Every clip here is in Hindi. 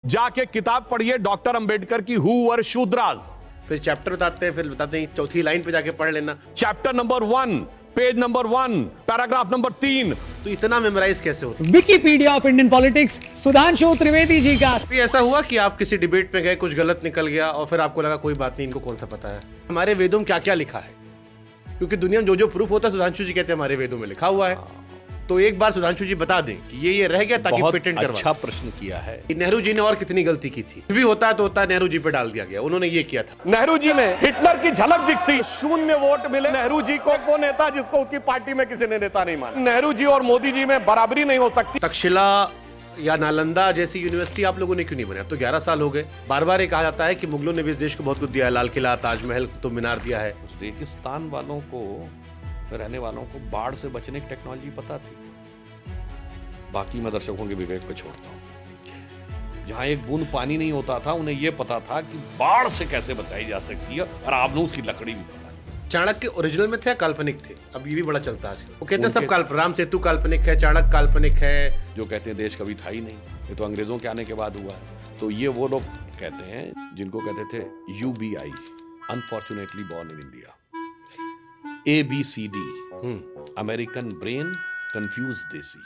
जाके किताब पढ़िए डॉक्टर अंबेडकर की हु वर शूद्रास। फिर चैप्टर बताते हैं, फिर बताते हैं चौथी लाइन पे जाके पढ़ लेना। Chapter number 1 page number 1 paragraph number 3। तो इतना मेमोराइज कैसे होता? Wikipedia of Indian politics Sudhanshu Trivedi ji का। भी ऐसा हुआ कि आप किसी डिबेट में गए, कुछ गलत निकल गया और फिर आपको लगा कोई बात नहीं, इनको कौन सा पता है। हमारे वेदों में क्या क्या लिखा है, क्योंकि दुनिया में जो जो प्रूफ होता है सुधांशु जी कहते हैं हमारे वेदों में लिखा हुआ है। तो एक बार सुधांशु जी बता दें कि ये रह गया ताकि पेटेंट करवा। अच्छा प्रश्न किया है। नेहरू जी ने और कितनी गलती की थी, भी होता तो होता, नेहरू जी पे डाल दिया गया, उन्होंने ये किया था। नेहरू जी में हिटलर की झलक दिखती, 0 वोट मिले नेहरू जी को। वो नेता जिसको उसकी पार्टी में किसी ने नेता नहीं माना। नेहरू जी और मोदी जी में बराबरी नहीं हो सकती। तक्षशिला या नालंदा जैसी यूनिवर्सिटी आप लोगों ने क्यों नहीं बनाया? अब तो 11 साल हो गए। बार बार ये कहा जाता है कि मुगलों ने भी इस देश को बहुत कुछ दिया है, लाल किला, ताजमहल, तो मीनार दिया है। रेगिस्तान वालों को, रहने वालों को बाढ़ से बचने की टेक्नोलॉजी पता थी। बाकी मैं दर्शकों के विवेक पे छोड़ता हूं। जहां एक बूंद पानी नहीं होता था, उन्हें यह पता था कि बाढ़ से कैसे बचाई जा सकती है, और आपने उसकी लकड़ी भी पता है। चाणक्य ओरिजिनल में थे या काल्पनिक थे? अब ये भी बड़ा चलता है। वो कहते हैं सब काल्पनिक, राम सेतु काल्पनिक है, चाणक्य काल्पनिक है। जो कहते हैं देश कभी था ही नहीं, ये तो अंग्रेजों के आने के बाद हुआ है। तो ये वो लोग कहते हैं जिनको कहते थे UBI, unfortunately born in India. ABCD, American brain confuse देसी।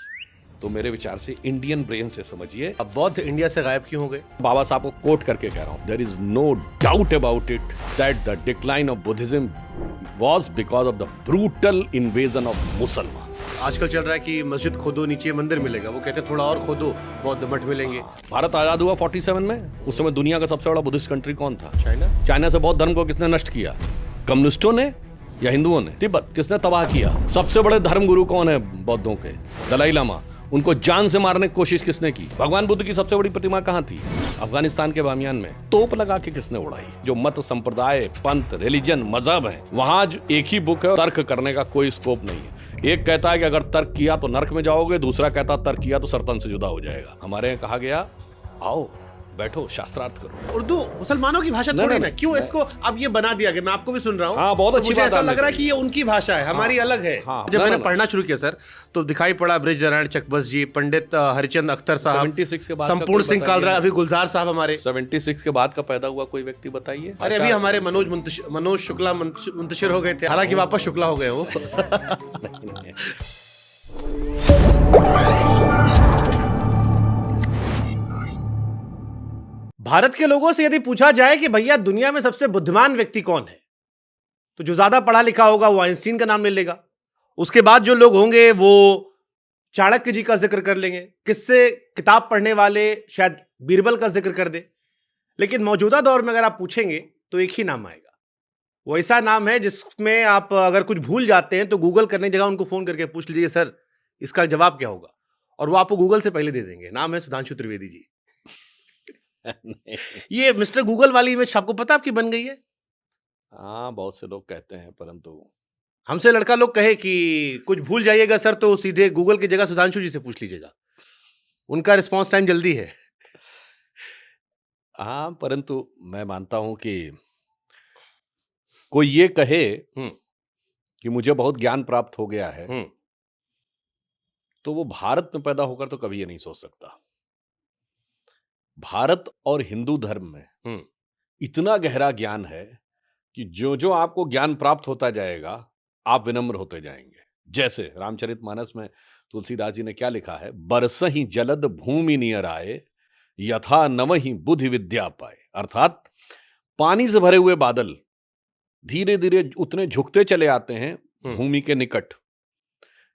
तो मेरे विचार से इंडियन ब्रेन से समझिए। अब बौद्ध इंडिया से गायब क्यों हो गए? बाबा साहब को कोट करके कह रहा हूं, there is no doubt about it that the decline of Buddhism was because of the brutal invasion of Musalman. आजकल चल रहा है कि मस्जिद खोदो नीचे मंदिर मिलेगा, वो कहते हैं थोड़ा और खोदो बौद्ध मठ मिलेंगे। भारत आजाद हुआ 47 में। उस समय दुनिया का सबसे बड़ा बुद्धिस्ट कंट्री कौन था? चाइना। चाइना से बौद्ध धर्म को किसने नष्ट किया? कम्युनिस्टों ने या हिंदुओं ने? तिब्बत किसने तबाह किया? सबसे बड़े धर्म गुरु कौन है बौद्धों के? दलाई लामा। उनको जान से मारने की कोशिश किसने की? भगवान बुद्ध की सबसे बड़ी प्रतिमा कहां थी? अफगानिस्तान के बामियान में। तोप लगा के किसने उड़ाई? जो मत, संप्रदाय, पंथ, रिलीजन, मजहब है, वहां एक ही बुक है, तर्क करने का कोई स्कोप नहीं है। एक कहता है कि अगर तर्क किया तो नरक में जाओगे, दूसरा कहता तर्क किया तो सरतन से जुदा हो जाएगा। हमारे यहाँ कहा गया आओ बैठो शास्त्रार्थ करो। उर्दू मुसलमानों की भाषा थोड़ी ना, क्यों इसको अब ये बना दिया गया? मैं आपको भी सुन रहा हूँ। हाँ, बहुत अच्छी मुझे बात ऐसा लग रहा है कि ये उनकी भाषा है, हमारी अलग है। जब मैंने पढ़ना शुरू किया सर, तो दिखाई पड़ा बृजनारायण चकबस जी, पंडित हरिचंद अख्तर साहब, 76 के बाद संपूर्ण सिंह कालरा, अभी गुलजार साहब हमारे। 76 के बाद का पैदा हुआ कोई व्यक्ति बताइए। अरे अभी हमारे मनोज शुक्ला मुंतशिर हो गए थे, हालांकि वापस शुक्ला हो गए वो। भारत के लोगों से यदि पूछा जाए कि भैया दुनिया में सबसे बुद्धिमान व्यक्ति कौन है, तो जो ज्यादा पढ़ा लिखा होगा वो आइंस्टीन का नाम ले लेगा। उसके बाद जो लोग होंगे वो चाणक्य जी का जिक्र कर लेंगे। किससे किताब पढ़ने वाले शायद बीरबल का जिक्र कर दे। लेकिन मौजूदा दौर में अगर आप पूछेंगे तो एक ही नाम आएगा। वो ऐसा नाम है जिसमें आप अगर कुछ भूल जाते हैं तो गूगल करने की जगह उनको फोन करके पूछ लीजिए सर इसका जवाब क्या होगा, और वो आपको गूगल से पहले दे देंगे। नाम है सुधांशु त्रिवेदी जी। ये मिस्टर गूगल वाली इमेज आपको पता आपकी बन गई है? हाँ, बहुत से लोग कहते हैं, परंतु हमसे लड़का लोग कहे कि कुछ भूल जाइएगा सर तो सीधे गूगल की जगह सुधांशु जी से पूछ लीजिएगा, उनका रिस्पांस टाइम जल्दी है। हाँ, परंतु मैं मानता हूं कि कोई ये कहे कि मुझे बहुत ज्ञान प्राप्त हो गया है, तो वो भारत में पैदा होकर तो कभी ये नहीं सोच सकता। भारत और हिंदू धर्म में इतना गहरा ज्ञान है कि जो जो आपको ज्ञान प्राप्त होता जाएगा आप विनम्र होते जाएंगे। जैसे रामचरितमानस में तुलसीदास जी ने क्या लिखा है, बरसहि जलद भूमि नियर आए, यथा नवहि बुद्धि विद्या पाए। अर्थात पानी से भरे हुए बादल धीरे धीरे उतने झुकते चले आते हैं भूमि के निकट।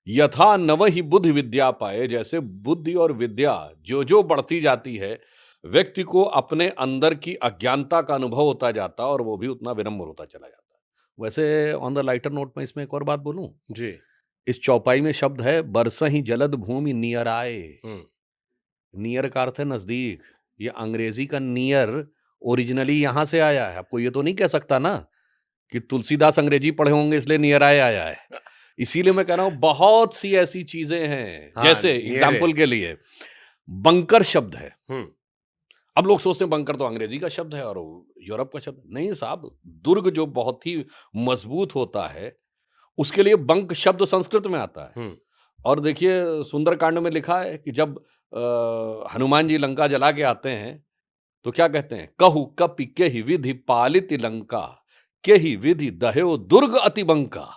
यथा नवहि बुद्धि विद्या पाए, जैसे बुद्धि और विद्या जो जो बढ़ती जाती है व्यक्ति को अपने अंदर की अज्ञानता का अनुभव होता जाता और वो भी उतना विनम्र होता चला जाता है। वैसे ऑन द लाइटर नोट में इसमें एक और बात बोलूं जी। इस चौपाई में शब्द है बरसहि जलद भूमि नियर आए। नियर का अर्थ है नजदीक। ये अंग्रेजी का नियर ओरिजिनली यहां से आया है। आपको ये तो नहीं कह सकता ना कि तुलसीदास अंग्रेजी पढ़े होंगे इसलिए नियर आए आया है। इसीलिए मैं कह रहा हूं बहुत सी ऐसी चीजें हैं। हाँ, जैसे एग्जाम्पल के लिए बंकर शब्द है। अब लोग सोचते हैं बंकर तो अंग्रेजी का शब्द है और यूरोप का शब्द। नहीं साहब, दुर्ग जो बहुत ही मजबूत होता है उसके लिए बंक शब्द संस्कृत में आता है। और देखिए सुंदरकांड में लिखा है कि जब हनुमान जी लंका जला के आते हैं तो क्या कहते हैं, कहु कपि केहि विधि पालित लंका, केहि विधि दह्यो दुर्ग अति बंका।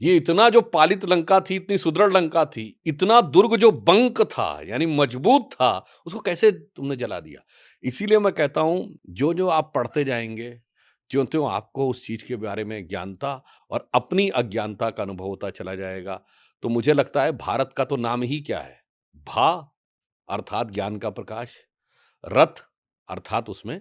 ये इतना जो पालित लंका थी, इतनी सुदृढ़ लंका थी, इतना दुर्ग जो बंक था यानी मजबूत था, उसको कैसे तुमने जला दिया। इसीलिए मैं कहता हूं, जो जो आप पढ़ते जाएंगे, त्यों त्यों आपको उस चीज के बारे में ज्ञानता और अपनी अज्ञानता का अनुभव होता चला जाएगा। तो मुझे लगता है भारत का तो नाम ही क्या है, भा अर्थात ज्ञान का प्रकाश, रथ अर्थात उसमें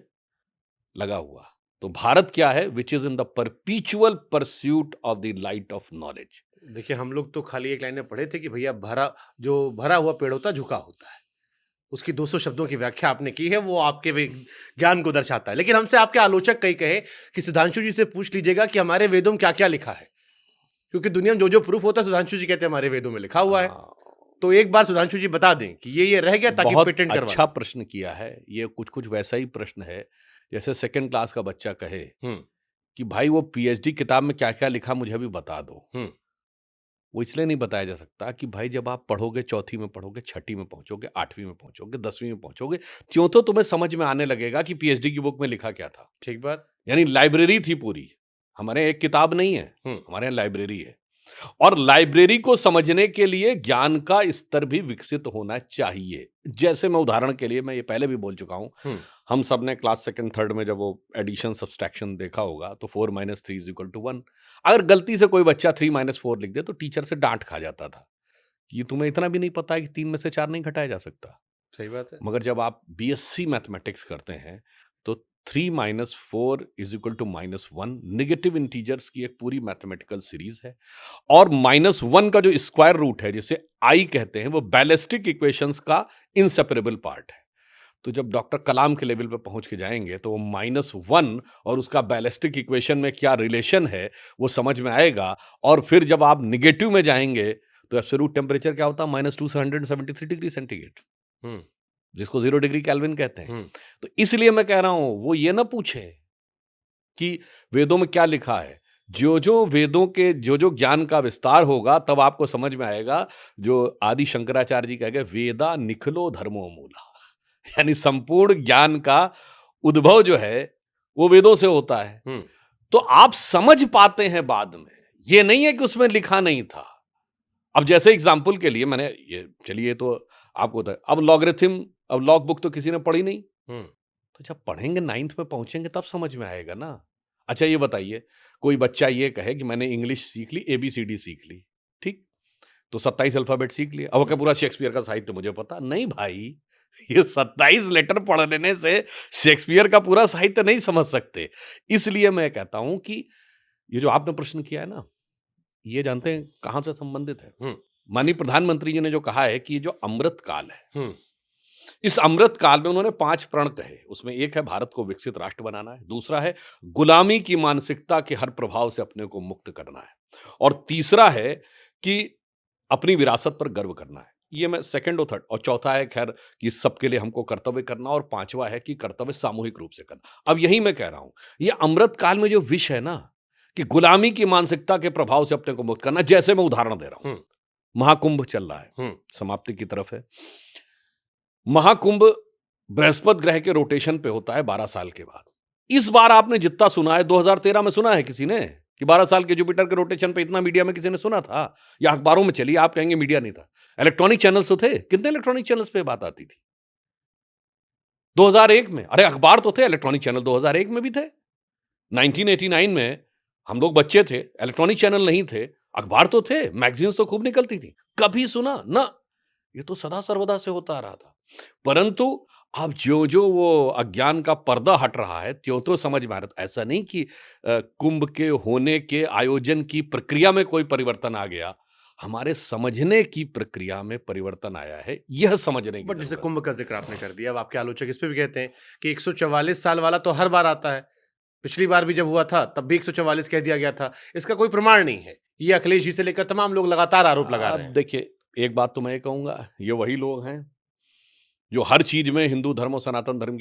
लगा हुआ। तो भारत क्या है, which is in the परपीचुअल pursuit of the light of knowledge. देखिए, हम लोग तो खाली एक लाइन में पढ़े थे कि भैया भरा हुआ पेड़ होता झुका होता है। उसकी 200 शब्दों की व्याख्या आपने की है, वो आपके ज्ञान को दर्शाता है। लेकिन हमसे आपके आलोचक कई कहे कि सुधांशु जी से पूछ लीजिएगा कि हमारे वेदों में क्या क्या लिखा है, क्योंकि दुनिया में जो जो प्रूफ होता है सुधांशु जी कहते हैं हमारे वेदों में लिखा हुआ है। तो एक बार सुधांशु जी बता दें कि ये रह गया, ताकि पेटेंट करवा। अच्छा प्रश्न किया है। ये कुछ कुछ वैसा ही प्रश्न है जैसे सेकंड क्लास का बच्चा कहे कि भाई वो पीएचडी किताब में क्या क्या लिखा मुझे भी बता दो। वो इसलिए नहीं बताया जा सकता कि भाई जब आप पढ़ोगे, चौथी में पढ़ोगे, छठी में पहुंचोगे, 8वीं में पहुंचोगे, 10वीं में पहुंचोगे, त्यों तो तुम्हें समझ में आने लगेगा कि पीएचडी की बुक में लिखा क्या था। ठीक बात। यानी लाइब्रेरी थी पूरी। हमारे एक किताब नहीं है, हमारे यहाँ लाइब्रेरी है। और लाइब्रेरी को समझने के लिए ज्ञान का स्तर भी विकसित होना चाहिए। जैसे मैं उदाहरण के लिए, मैं ये पहले भी बोल चुका हूं, हम सब ने क्लास सेकंड थर्ड में जब वो एडिशन सब्सट्रैक्शन देखा होगा तो 4 - 3 = 1। अगर गलती से कोई बच्चा 3 - 4 लिख दे तो टीचर से डांट खा जाता था कि तुम्हें इतना भी नहीं पता है कि 3 में से 4 नहीं घटाया जा सकता। सही बात है। मगर जब आप बीएससी मैथमेटिक्स करते हैं तो 3 - 4 = -1 नेगेटिव इंटीजर्स की एक पूरी मैथमेटिकल सीरीज है। और -1 का जो स्क्वायर रूट है, जिसे आई कहते हैं, वो बैलिस्टिक इक्वेशंस का इनसेपरेबल पार्ट है। तो जब डॉक्टर कलाम के लेवल पे पहुंच के जाएंगे तो वो -1 और उसका बैलिस्टिक इक्वेशन में क्या रिलेशन है वो समझ में आएगा। और फिर जब आप निगेटिव में जाएंगे तो एब्सोल्यूट टेम्परेचर क्या होता है, -2 से 173 डिग्री सेंटीग्रेड, जिसको 0 डिग्री केल्विन कहते हैं। तो इसलिए मैं कह रहा हूं, वो ये ना पूछे कि वेदों में क्या लिखा है। जो जो वेदों के जो जो ज्ञान का विस्तार होगा तब आपको समझ में आएगा। जो आदि शंकराचार्य जी कह गए, वेदा निखलो धर्मो मूला, यानी संपूर्ण ज्ञान का उद्भव जो है वो वेदों से होता है। तो आप समझ पाते हैं बाद में, ये नहीं है कि उसमें लिखा नहीं था। अब जैसे एग्जाम्पल के लिए मैंने ये, चलिए तो आपको अब लॉगरिथम, अब लॉग बुक तो किसी ने पढ़ी नहीं, तो जब पढ़ेंगे 9th में पहुंचेंगे तब समझ में आएगा ना। अच्छा ये बताइए, कोई बच्चा ये कहे कि मैंने इंग्लिश सीख ली, ABCD सीख ली, ठीक, तो 27 अल्फाबेट सीख लिया, अब क्या पूरा शेक्सपियर का साहित्य मुझे पता नहीं? भाई ये 27 लेटर पढ़ लेने से शेक्सपियर का पूरा साहित्य नहीं समझ सकते। इसलिए मैं कहता हूं कि ये जो आपने प्रश्न किया है ना, ये जानते हैं कहां से संबंधित है? माननीय प्रधानमंत्री जी ने जो कहा है कि ये जो अमृत काल है, इस अमृत काल में उन्होंने 5 प्रण कहे। उसमें एक है भारत को विकसित राष्ट्र बनाना है, दूसरा है गुलामी की मानसिकता के हर प्रभाव से अपने को मुक्त करना है, और तीसरा है कि अपनी विरासत पर गर्व करना है। ये मैं सेकंड और थर्ड, और चौथा है खैर कि सबके लिए हमको कर्तव्य करना, और पांचवा है कि कर्तव्य सामूहिक रूप से करना। अब यही मैं कह रहा हूं, ये अमृत काल में जो विषय है ना कि गुलामी की मानसिकता के प्रभाव से अपने को मुक्त करना, जैसे मैं उदाहरण दे रहा हूं, महाकुंभ चल रहा है, समाप्ति की तरफ है। महाकुंभ बृहस्पति ग्रह के रोटेशन पे होता है 12 साल के बाद। इस बार आपने जितना सुना है, 2013 में सुना है किसी ने कि 12 साल के जुपिटर के रोटेशन पे इतना? मीडिया में किसी ने सुना था या अखबारों में? चलिए आप कहेंगे मीडिया नहीं था, इलेक्ट्रॉनिक चैनल्स तो थे। कितने इलेक्ट्रॉनिक चैनल्स पे बात आती थी 2001 में? अरे अखबार तो थे, इलेक्ट्रॉनिक चैनल 2001 में भी थे। 1989 में हम लोग बच्चे थे, इलेक्ट्रॉनिक चैनल नहीं थे, अखबार तो थे, मैगजीन्स तो खूब निकलती थी। कभी सुना ना? ये तो सदा सर्वदा से होता आ रहा था। परंतु अब जो जो वो अज्ञान का पर्दा हट रहा है, त्यों तो समझ में आ रहा। ऐसा नहीं कि कुंभ के होने के आयोजन की प्रक्रिया में कोई परिवर्तन आ गया, हमारे समझने की प्रक्रिया में परिवर्तन आया है, यह समझने की। बट जैसे कुंभ का जिक्र आपने कर दिया, अब आपके आलोचक इस पे भी कहते हैं कि 144 साल वाला तो हर बार आता है, पिछली बार भी जब हुआ था तब भी 144 कह दिया गया था, इसका कोई प्रमाण नहीं है। ये अखिलेश जी से लेकर तमाम लोग लगातार आरोप लगा रहे हैं। देखिए, एक बात तो मैं ये कहूंगा, ये वही लोग हैं जो हर चीज में हिंदू धर्म और सनातन धर्म की